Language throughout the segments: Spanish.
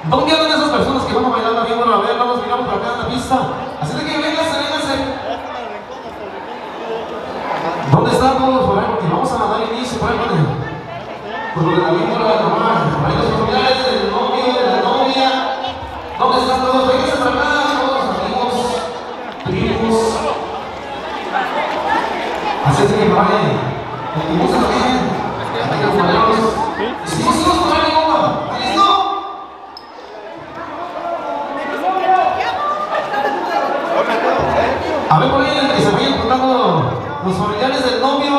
¿Dónde andan esas personas que van a bailar la víbora? A ver, no los miramos por acá en la pista. Así de que vénganse, vénganse. ¿Dónde están todos por ahí? Porque vamos a dar inicio por ahí, ¿vale? Por lo de la víbora, normal. Por ahí los familiares del novio, de la novia. ¿Dónde están todos? Vénganse por acá, todos los amigos, primos. Así es que vale. El gusta también. Hay que acompañarlos. Seguimos con la víbora. ¿Listo? A ver por ahí que se vayan contando los familiares del novio.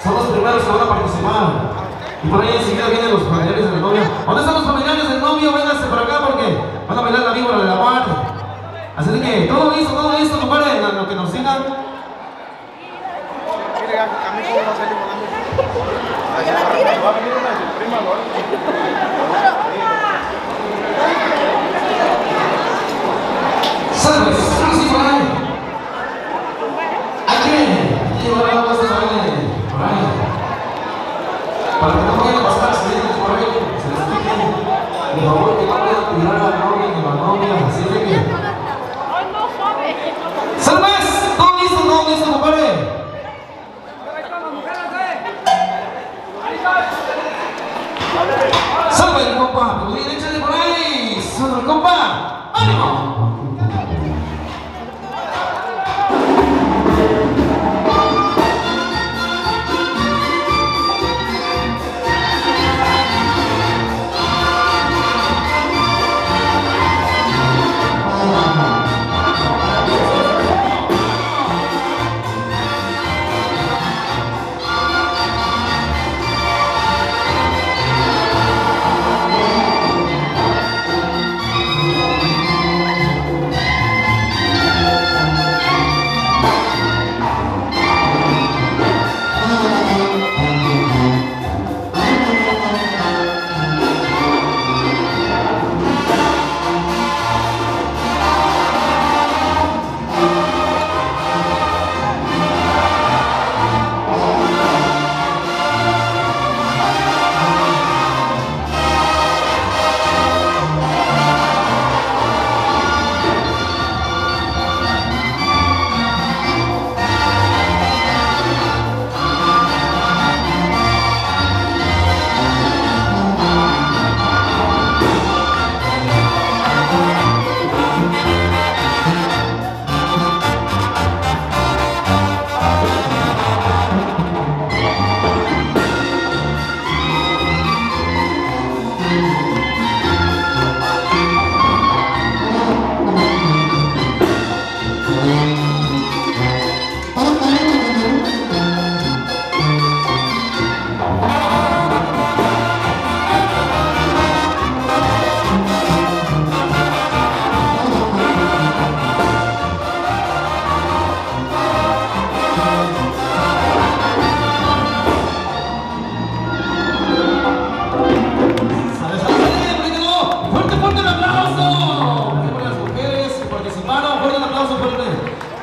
Son los primeros que van a participar. Y por ahí enseguida vienen los familiares de la novia. ¿Dónde están los familiares del novio? Vénganse por acá porque van a bailar la víbora de la mar. Así de que todo listo, compadre, en lo que nos sigan. Mira, a mí cómo va a salir volando. Va a venir una de sus primas, ¿Sabes? Sí, por ahí. Aquí llevar la cosa por ahí. Para que no vayan a pasar accidentes por ahí, se les explique. Por favor, que no vayan a tirar a la novia ni a la novia. Así de que. ¿Sabes? Todo listo, compadre. ¡Salve, compa! Pues bien, échale por ahí. ¡Salve, compa! ¡Ánimo!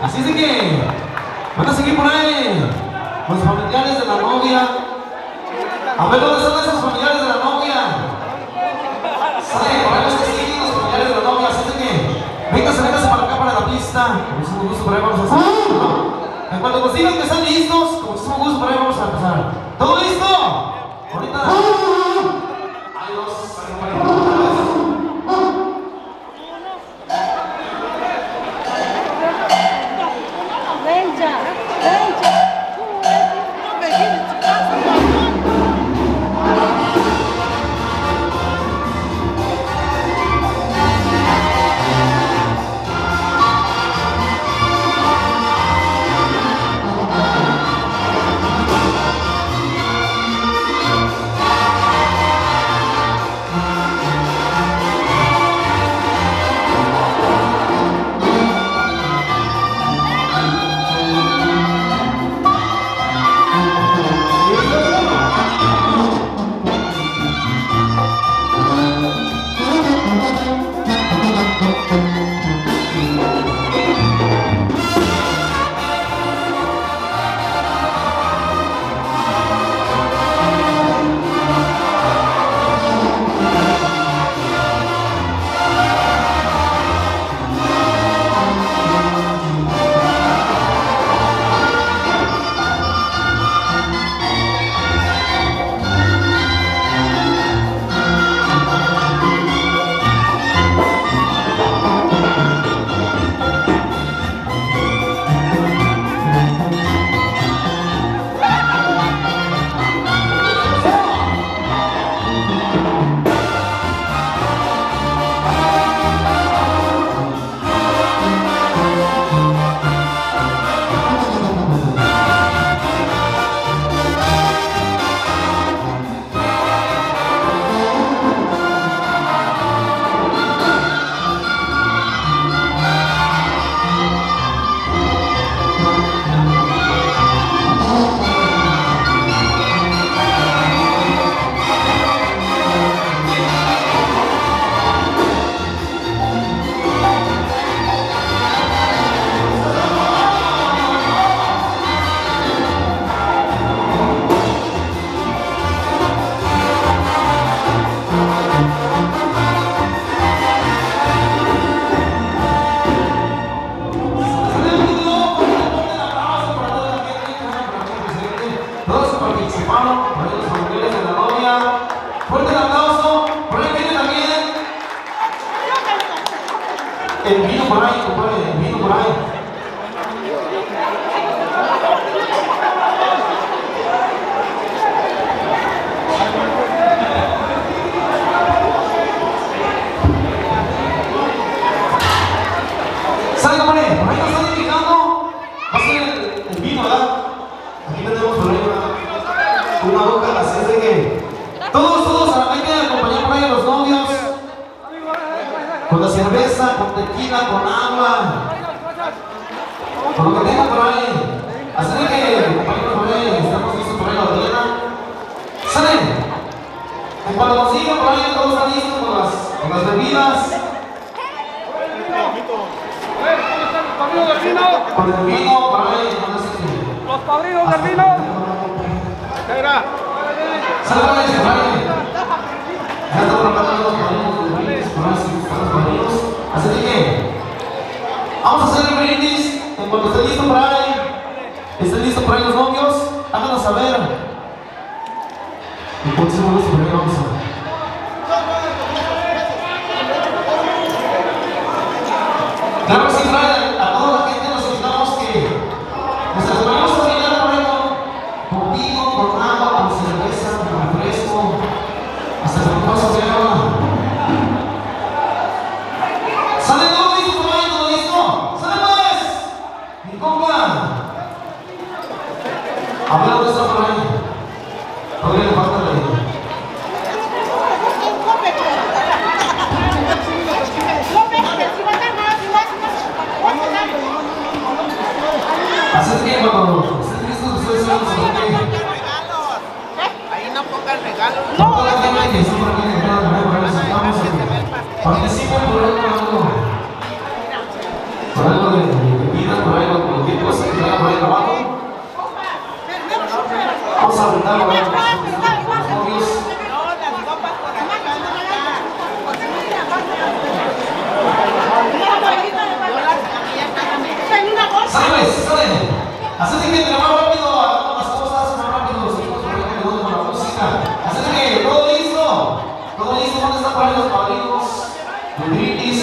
Así es de que van a seguir por ahí los familiares de la novia. A ver, ¿dónde están esos familiares de la novia? Sí, por ahí los que siguen los familiares de la novia. Así es de que véngase para acá, para la pista. Con muchísimo gusto por ahí vamos a hacer. En cuanto nos digan que están listos, con muchísimo gusto por ahí vamos a empezar. ¿Todo listo? Ahorita. Hay dos. por ahí, compadre, vino por ahí. Sale, compadre, por ahí nos están indicando. Va a ser el vino, ¿verdad? Aquí tenemos por ahí una boca, así es de que todos hay que acompañar por ahí a los novios. Con la cerveza, con tequila, con agua, con lo que tengan por ahí. Así de que, compañeros, por ahí, estamos listos por ahí la botella. ¡Salen! En cuanto consigan por ahí, todos están listos con las bebidas. Con el vino, por ahí, no sé si. Los padrinos del vino. ¡Sale, por ahí, por ahí! Ya estamos preparando los padrinos, por ahí, sí, están los padrinos. Así que, vamos a hacer el brindis. En cuanto esté listo por ahí, estén listos por ahí los novios, háganos saber. Y cuando estemos listos por ahí, vamos a. Claro que sí, Fray, a toda la gente nos invitamos que nos acompañemos a brindar por ahí con vino, con agua, con cerveza, con refresco, hasta con cosas de agua. ¡Sale todo listo, por ahí, todo listo! ¡Sale pues! ¡Mi compa! A ver dónde está por ahí. Todavía le falta la idea. Así es que cuando estén listos, ustedes van a saber Ahí no pongan regalos. toda la gente que está por aquí en el lado de la necesitamos que participen por algo de bebidas, por algo de cualquier cosa que traigan por ahí abajo. Vamos a brindar por ahí los novios. ¡Sale, sale! Así es que entre más rápido hagamos las cosas, más rápido los equipos por ahí que ayudan con la música. Así es que todo listo. Todo listo, ¿dónde están por ahí los padrinos? Los brindis.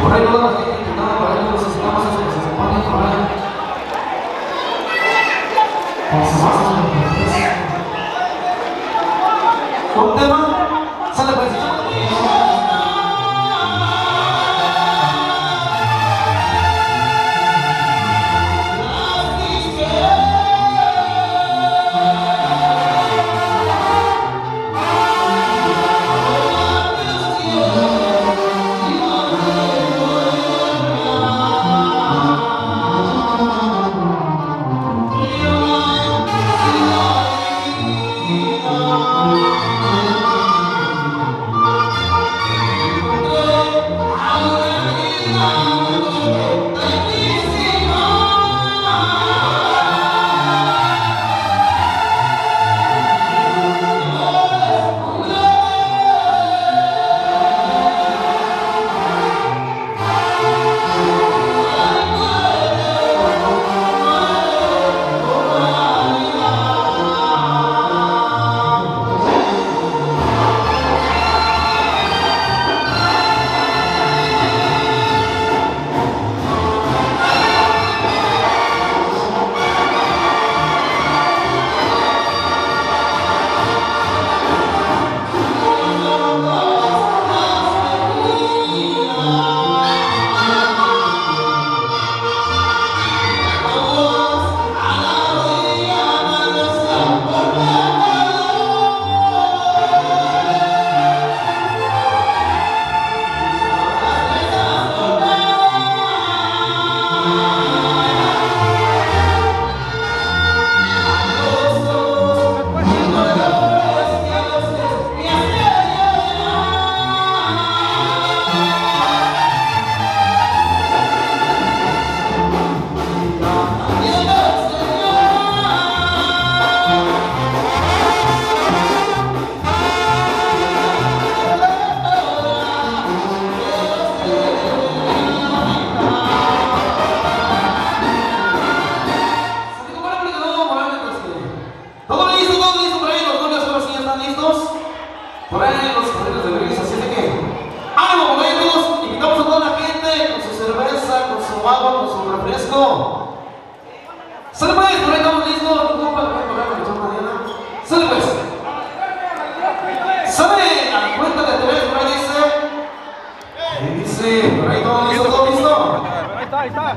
Por ahí toda la gente que está por ahí, los necesitamos eso, que se acompañen por ahí. Vamos a pasar un tema. Sale pues. Sale pues, por ahí estamos listos. No compa, no puede correr con Mariana. Sale pues. Sale a la cuenta de 3, por ahí dice. Ahí dice, por ahí todo listo, todo listo. Ahí está, ahí está.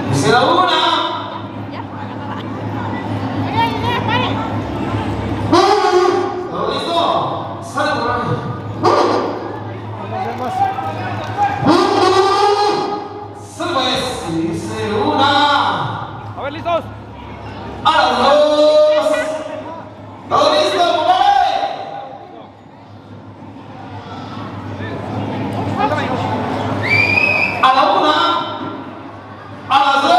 Dice la 1. ¿Todo listo? Sale por ahí. Sale pues. Y dice 1. A ver, listos. A las 2. ¿Todo listo, compadre? A la 1. A las 2.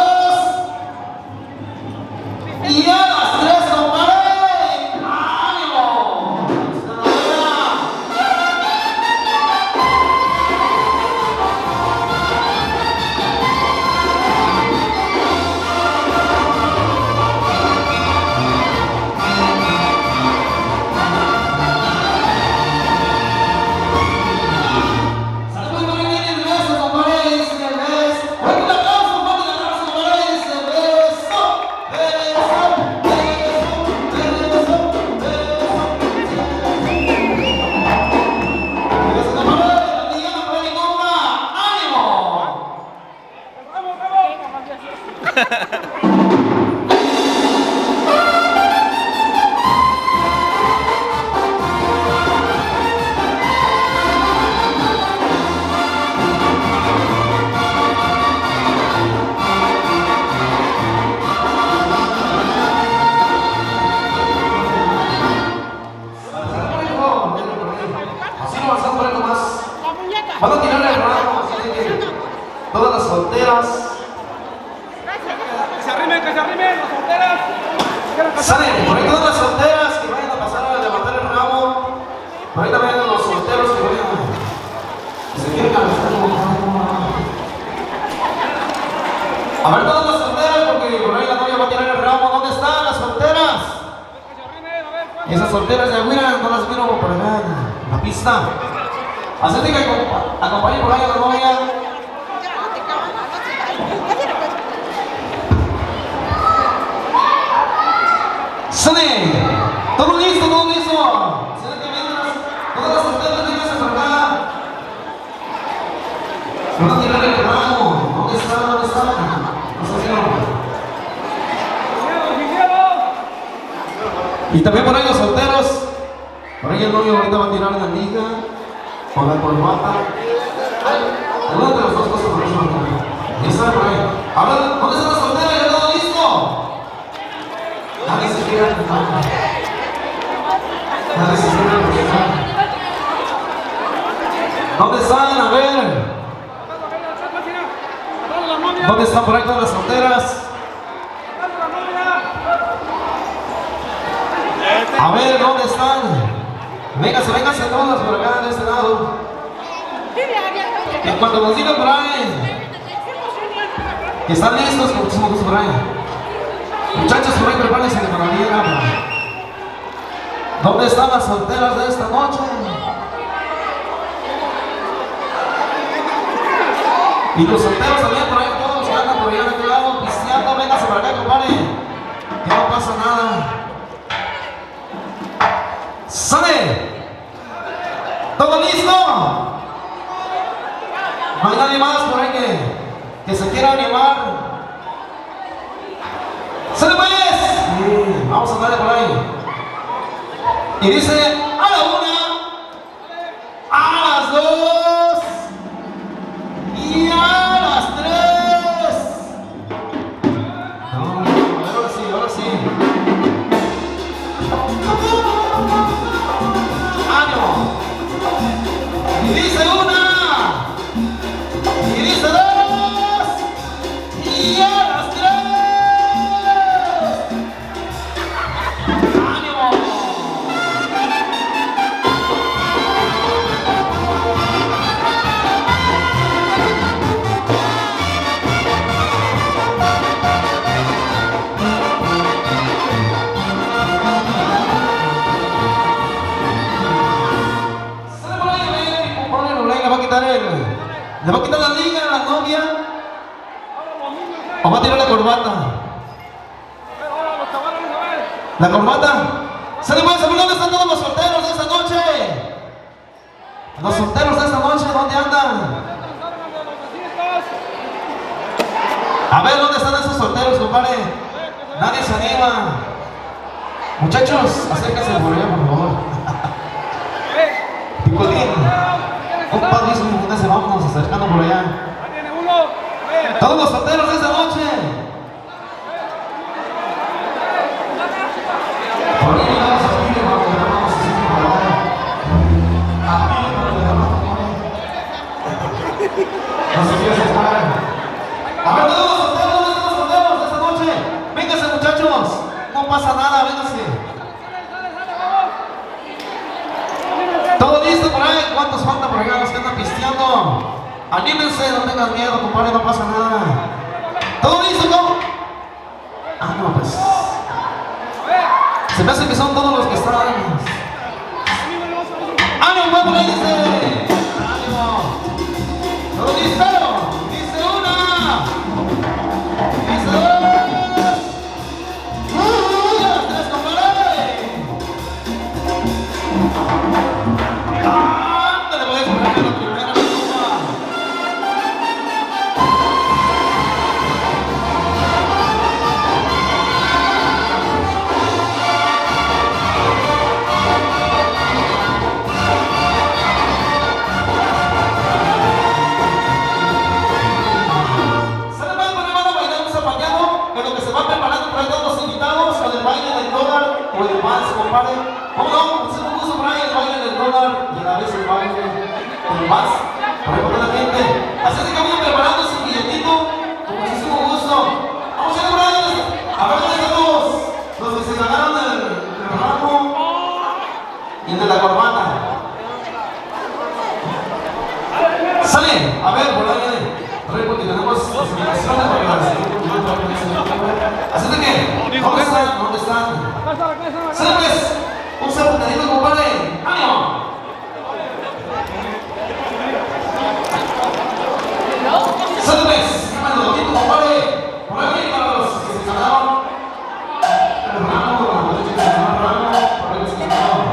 Y a las 3, compadre. ¡Ánimo! Así no avanzamos por algo más. Van a tirarle el ramo, así de que todas las solteras. Que se arrimen, las solteras. Salen, por ahí todas las solteras que vayan a pasar a levantar el ramo. Por ahí también los solteros que vayan a. Que se quieren alistar como a ver todas las solteras, porque por ahí la novia va a tirar el ramo. ¿Dónde están las solteras? Esas solteras de Agüira no las miro por allá en la pista. Así que acompañe por ahí a la novia. ¡Sale! ¡Todo listo, todo listo! ¡Sale que mientras todas las solteras vienes a acá! ¡Van a tirar el ramo! ¿Dónde está? ¿Dónde está? No sé si no. Y también por ahí los solteros. Por ahí el novio ahorita va a tirar la liga con la corbata. Alguna de las dos cosas por eso. Ahí está por ahí. Ahora, ¿dónde están las solteras? ¿Ya todo listo? Nadie se quiere animar. Nadie se quiere animar. ¿Dónde están? A ver. ¿Dónde están por ahí todas las solteras? A ver, ¿dónde están? Véngase, véngase todas por acá de este lado. En cuanto nos digan por ahí que están listos, con muchísimo gusto por ahí. Muchachos, por ahí prepárense para la vida. ¿Dónde están las solteras de esta noche? Y los solteros también por ahí, todos los que andan por allá de aquel lado, pisteando, véngase para acá, compadre. Que no pasa nada. ¡Sale! ¿Todo listo? No hay nadie más por ahí que se quiera animar. ¡Sale pues! Sí, vamos a darle por ahí. Y dice, a la 1, a las 2 y a las 3. No, ahora sí, ahora sí. Y dice 1, y dice 2, y a las 3. ¡Ánimo! Le va a quitar la liga a la novia o va a tirar la corbata. La corbata. ¿Se le puede saber dónde están todos los solteros de esta noche? Los solteros de esta noche, ¿dónde andan? A ver, ¿dónde están esos solteros, compadre? Nadie se anima. Muchachos, acérquense por allá, por favor. Picolín. Compadre, se vámonos acercando por allá. Todos los solteros de esta noche. Por ahí llegamos a Pile, vamos así por allá. A Pile, no se quiere acercar. A ver, todos los solteros de esta noche. Vénganse, muchachos. No pasa nada, vénganse. ¿Todo listo por ahí? ¿Cuántos faltan por allá los que andan pisteando? Anímense, no tengan miedo, compadre, no pasa nada. ¿Todo listo, no? Ah, no, pues. Se me hace que son todos los que están. ¡Ánimo, por ahí dice! ¡Ánimo! ¿Todo listo? ¡Dice una! ¡Dice dos! ¡Y a las tres, compadre! ¡Ándale, voy a poner la primera toma! O el vals, compadre. ¿Cómo no? Se me puso por ahí el baile del dólar y a la vez el baile del vals para recordar a la gente. Así es que vamos preparando ese billetito con muchísimo gusto. Vamos a ir por ahí. A ver dónde están los que se ganaron el ramo y el de la corbata. Sale, a ver, por ahí viene. Porque tenemos invitaciones para la siguiente. Así de que, ¿dónde están? ¿Dónde están? ¡Señores! ¡Un saludito, compadre! ¡Ánimo! ¡Señores! ¡Un saludito, compadre! Por aquí para los que se ganaron el ramo, por ahí que se ganaron el ramo, por ahí que se ganaron.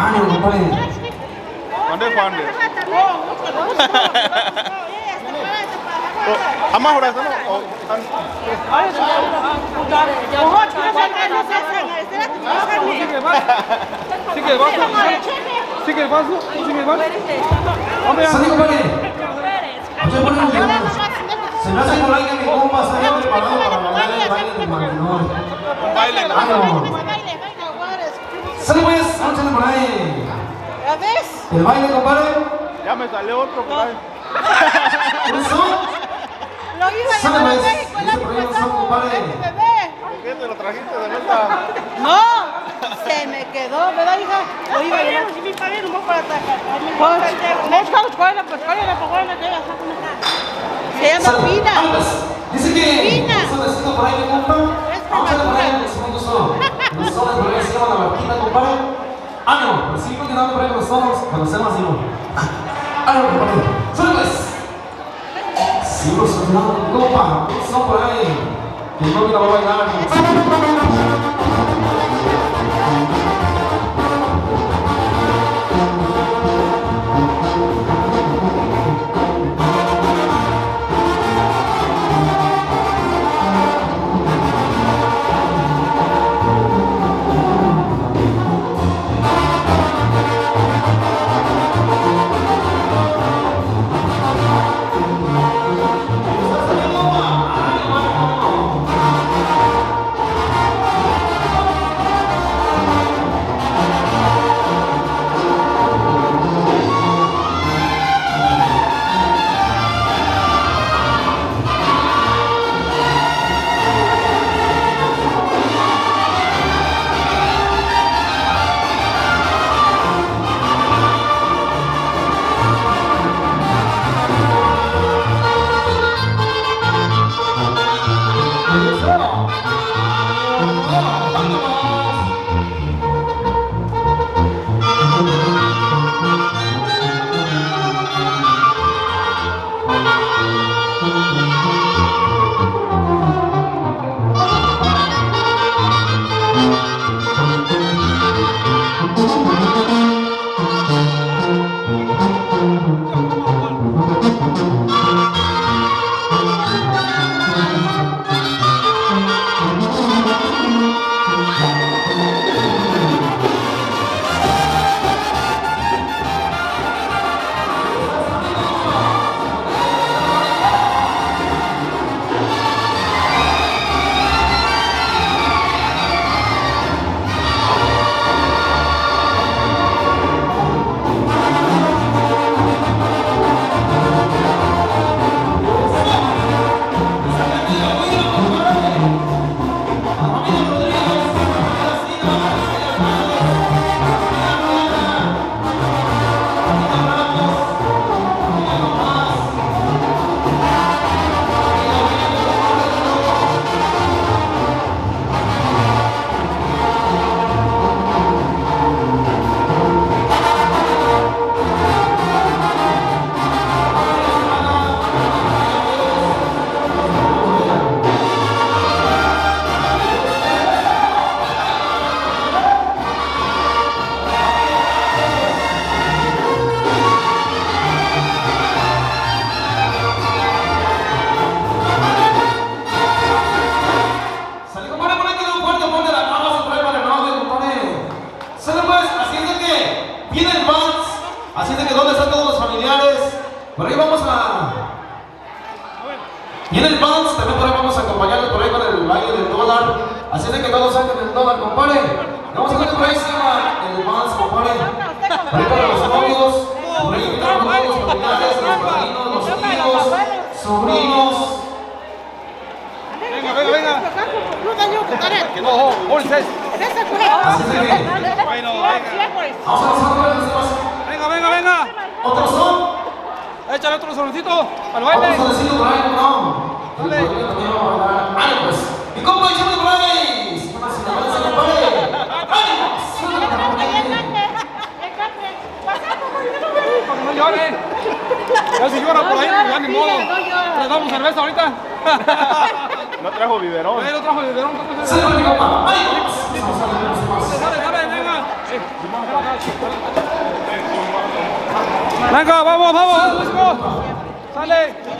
ánimo, compadre. Fande. Ama horas ano? Sigue el vaso. Sigue el vaso. Sale, compadre. Oye, bueno, se me hace por ahí que mi compa se haya preparado para bailar el baile del maquinón. Ánimo. Sale pues, échale por ahí. ¿Ya ves? El baile, compadre. Ya me salió otro por ahí. ¿Eso? Lo iba a Sale llevar a pues. México el Dice año por ahí un pasado, son, compadre. bebé. ¿Por qué te lo trajiste de vuelta? No, se me quedó, ¿verdad, hija? Lo iba a llevar. Se llama Sale. Pina. Pues, dice que Pina. un solecito por ahí, mi compa. Vamos a ver por ahí los segundos son. Los soles por ahí se llaman la barquita, compadre. Ánimo, pero sigo quedando por ahí los solos, cuando se llama así, ¿no? Ánimo, compadre. Sale pues. Sigo sonando, compa. Son por ahí. Que no me la voy a bailar. Viene el Vans, también por ahí vamos a acompañarlos por ahí con el baile del dólar. Así es de que todos saquen el dólar, compadre. Vamos a ver por ahí se llama el Vans, compadre. Por ahí para los novios, por ahí invitamos a todos los familiares, los padrinos, los tíos, sobrinos. Venga, venga, venga. Que no, bolses. Así es de que Bueno, venga. vamos a pasar por los demás. Venga, venga, venga. ¿Otros son? Échale otro solecito al baile. Vamos a decirlo por ahí, ¿no? Dale. También vamos a bailar. ¡Ánimo, pues! ¡Mi compa, échame por ahí! ¡Si no me compadre! ¡Ánimo! ¡Súbele, compadre! Para que no lloren. Ya si llora por ahí, ya ni modo. Le damos cerveza ahorita. No trajo biberón. Ahí lo trajo el biberón. ¡Sale, mi compa! ¡Ánimo! Vamos a ver los demás. Dale, dale, venga. Blanca, vamos, vamos, músico. Sale.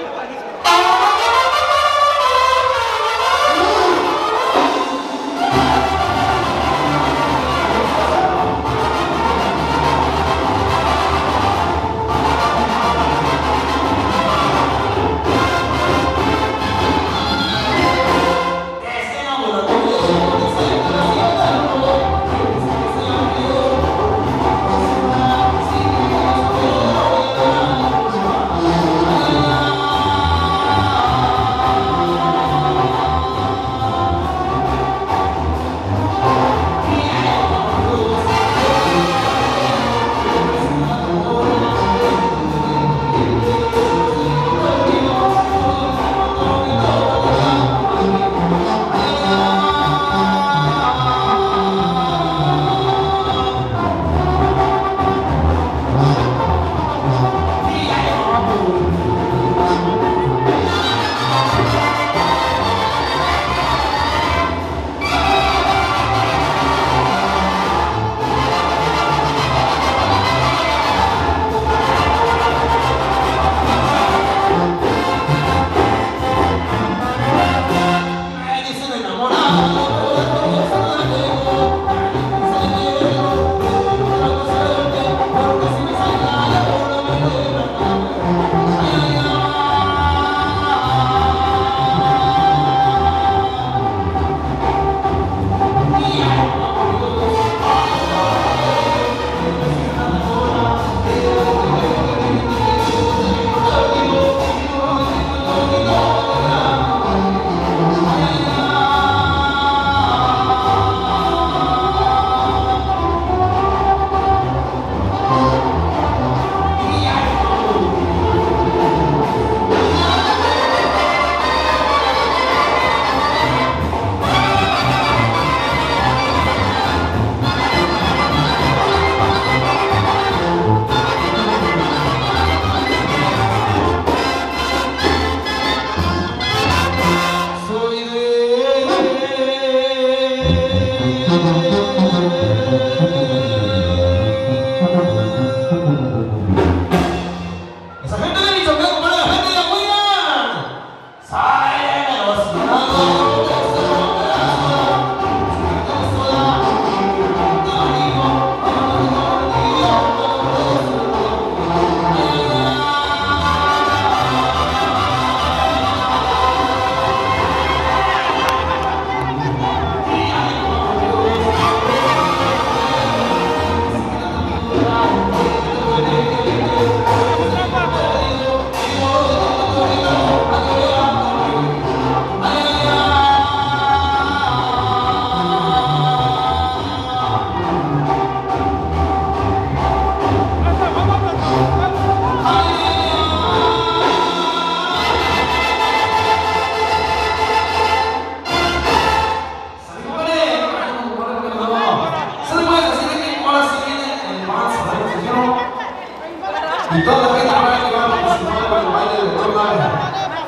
Y toda la gente para que va a participar con el baile de Tornada.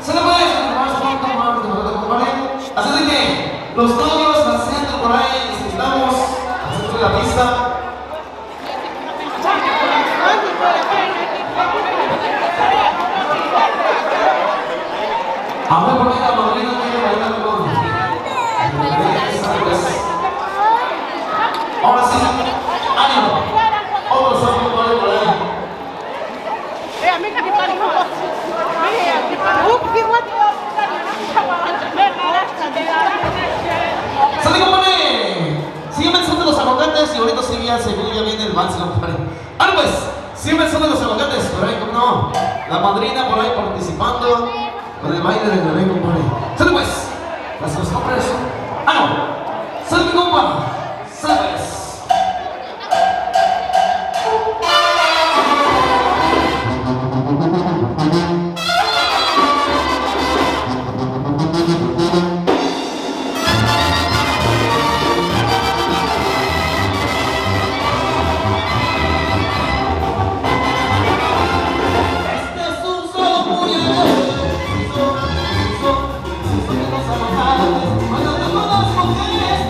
¿Se le puede decir más compadre? Así de que los novios paseando por ahí, necesitamos hacer la pista. A ver por ahí la madrina quiere bailar con. Ahora sí, ánimo. Otros son por ahí. ¡Sale, compadre! Sígueme el son de los aguacates y ahorita seguro ya viene el vals, compadre. ¡Ah, pues! Sígueme el son de los aguacates, por ahí, como no. La madrina por ahí participando con el baile del bebé, compadre. ¡Sale, pues! Las dos compadres. ¡Ah, no! ¡Sale, mi compa! ¡Sale, pues! Cuando te todas mujeres,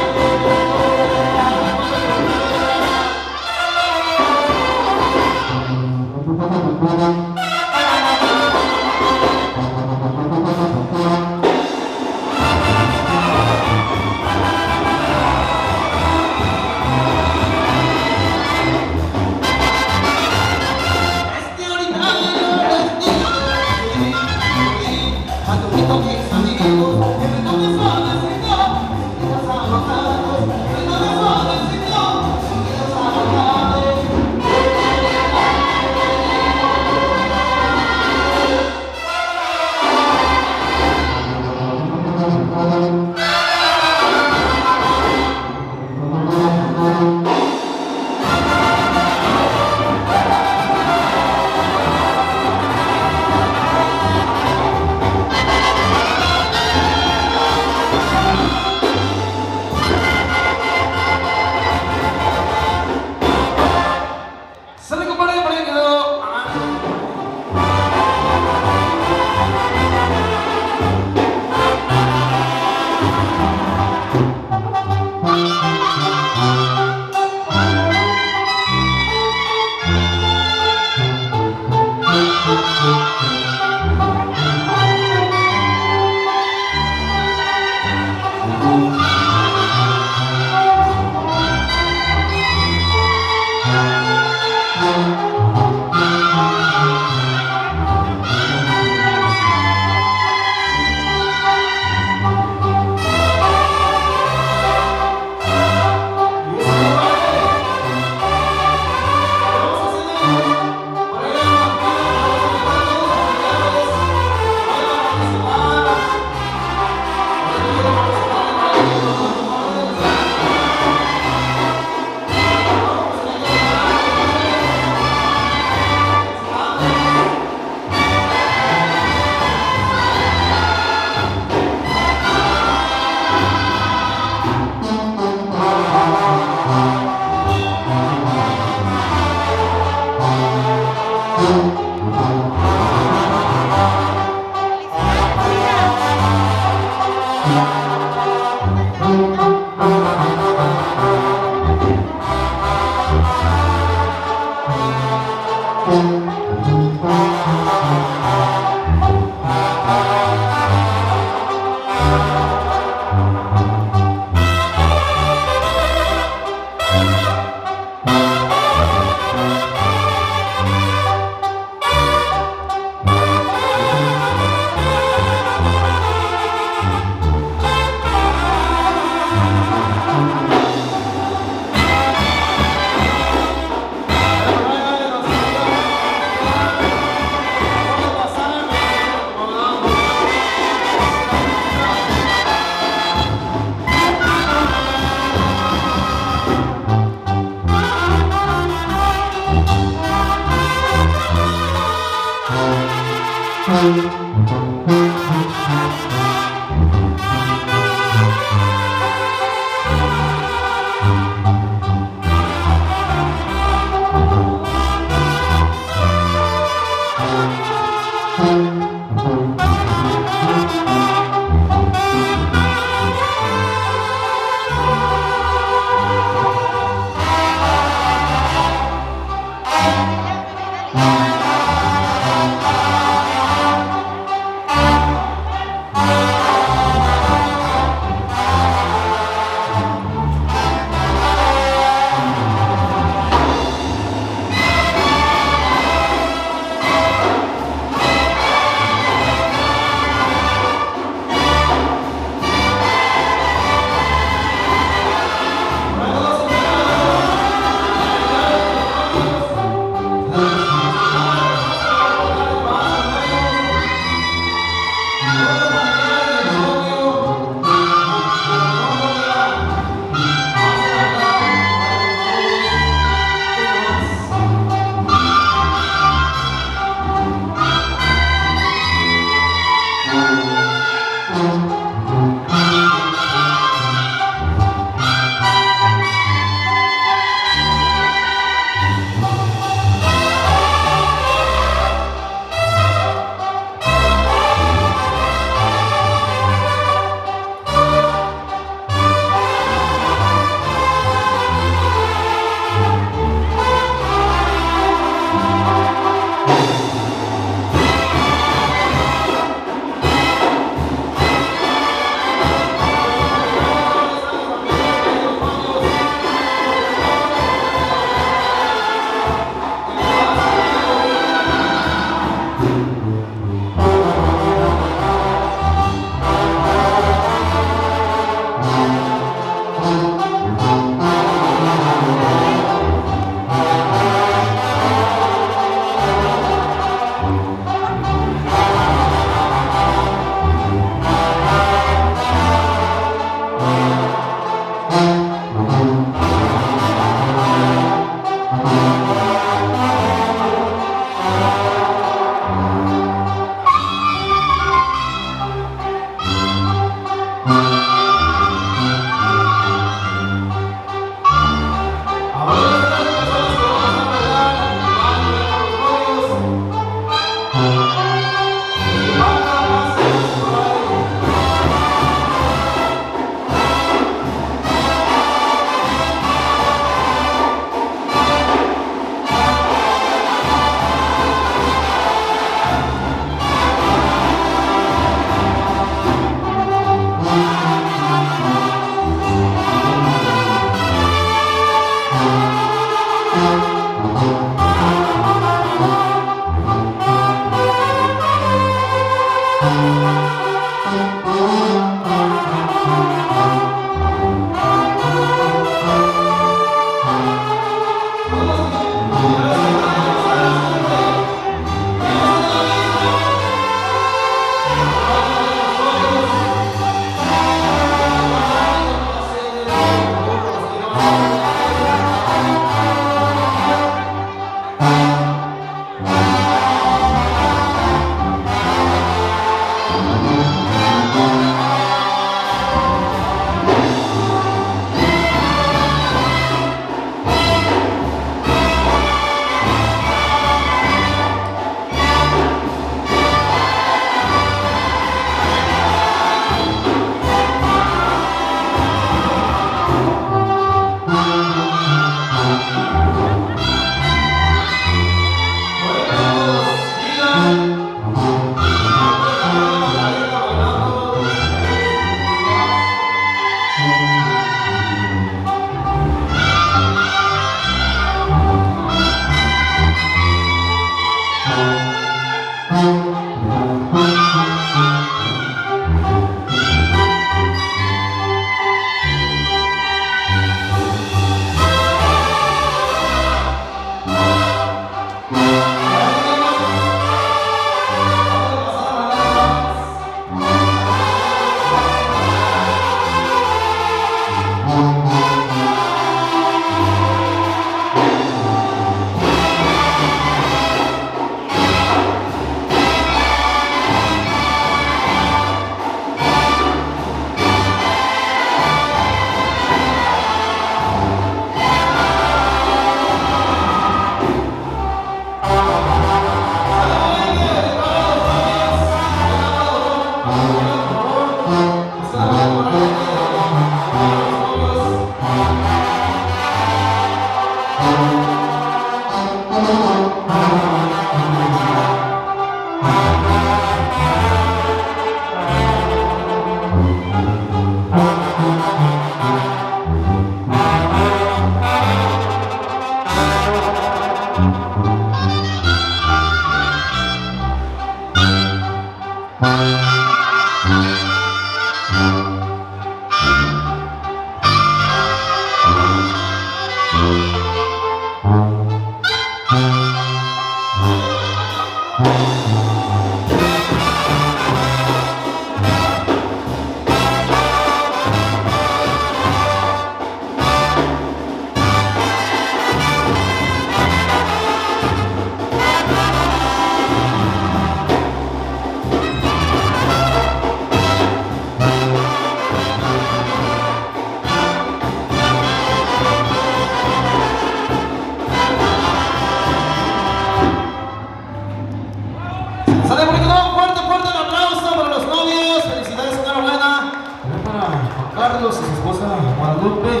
Sale bonito, fuerte, fuerte el aplauso para los novios. Felicidades, enhorabuena. También para Juan Carlos y su esposa Guadalupe.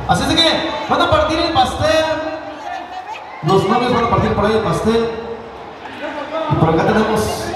Así es de que van a partir el pastel. Los novios van a partir por ahí el pastel. Y por acá tenemos.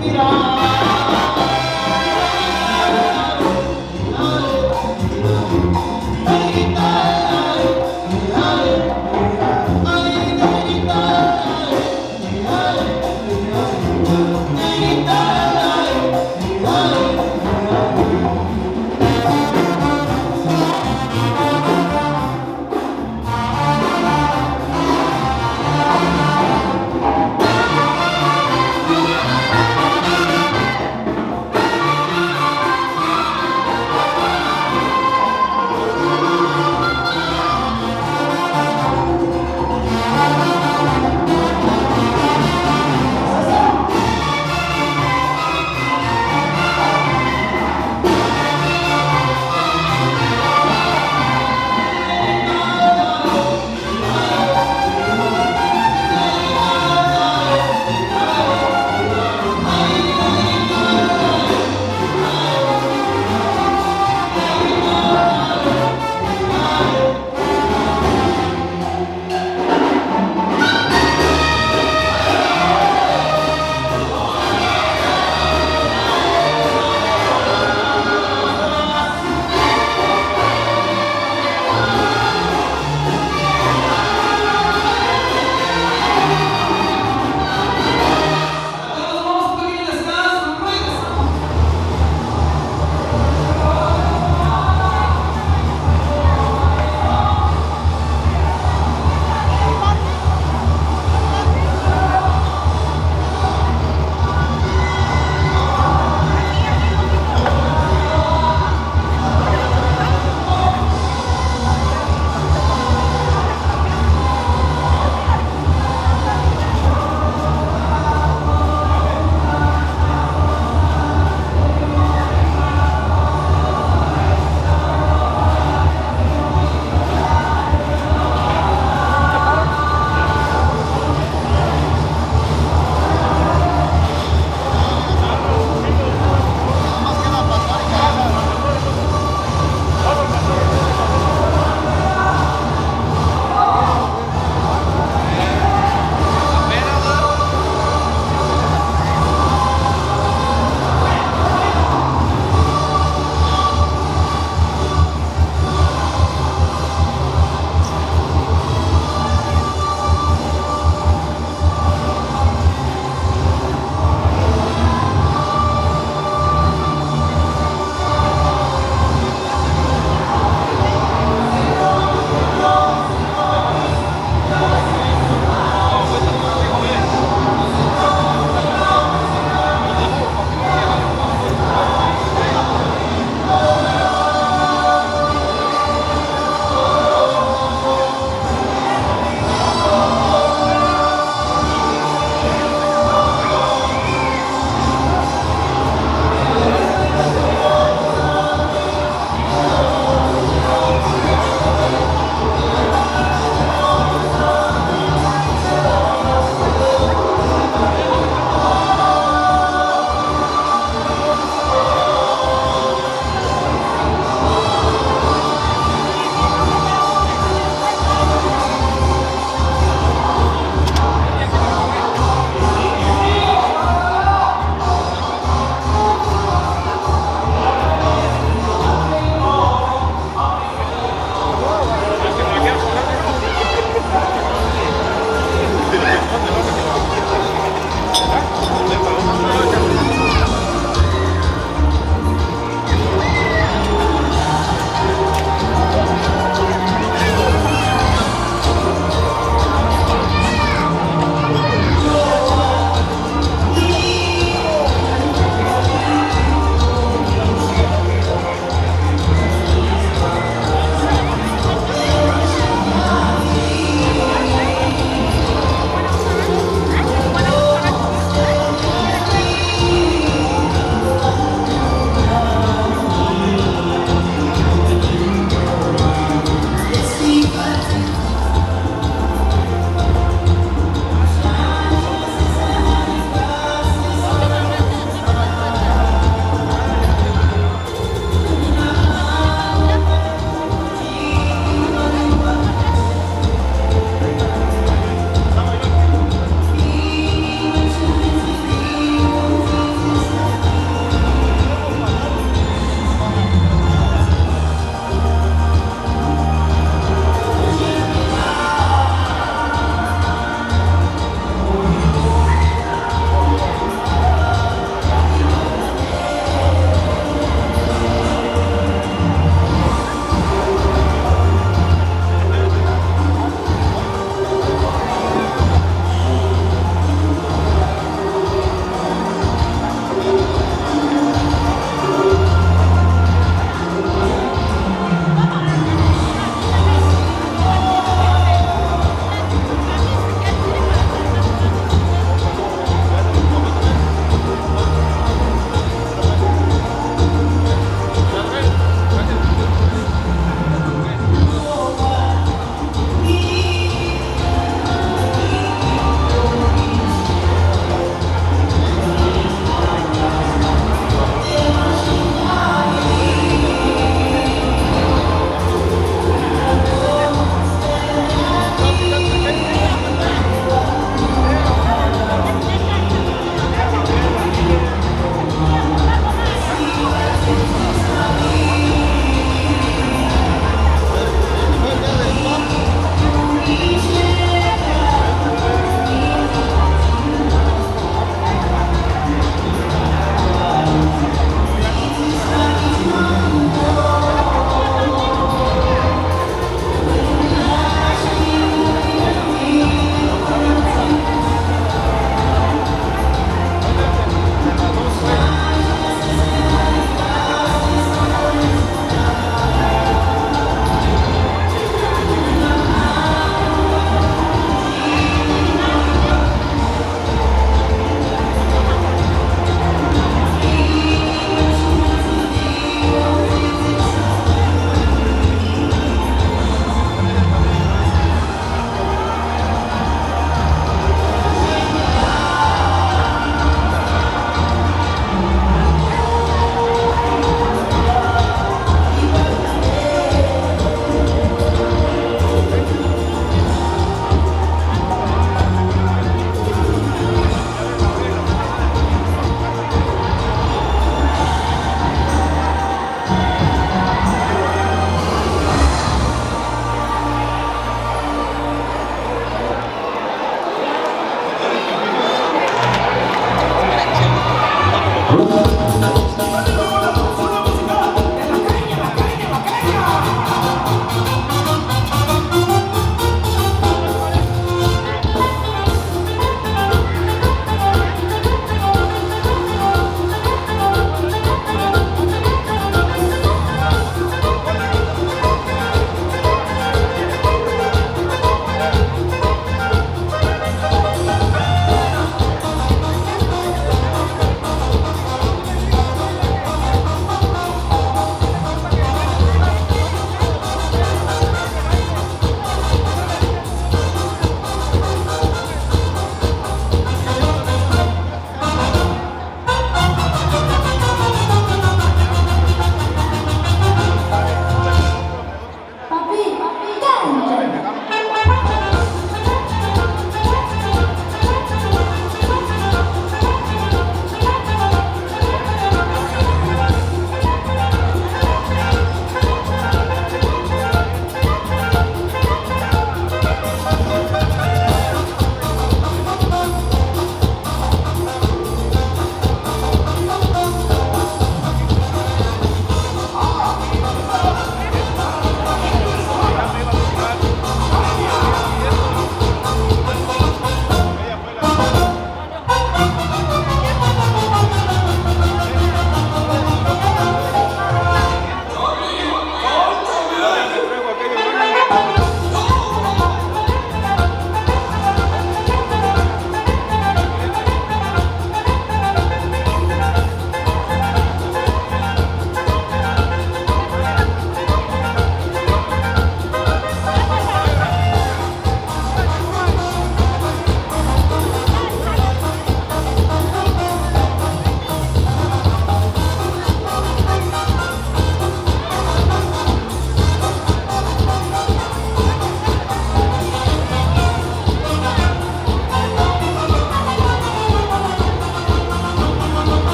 Mira.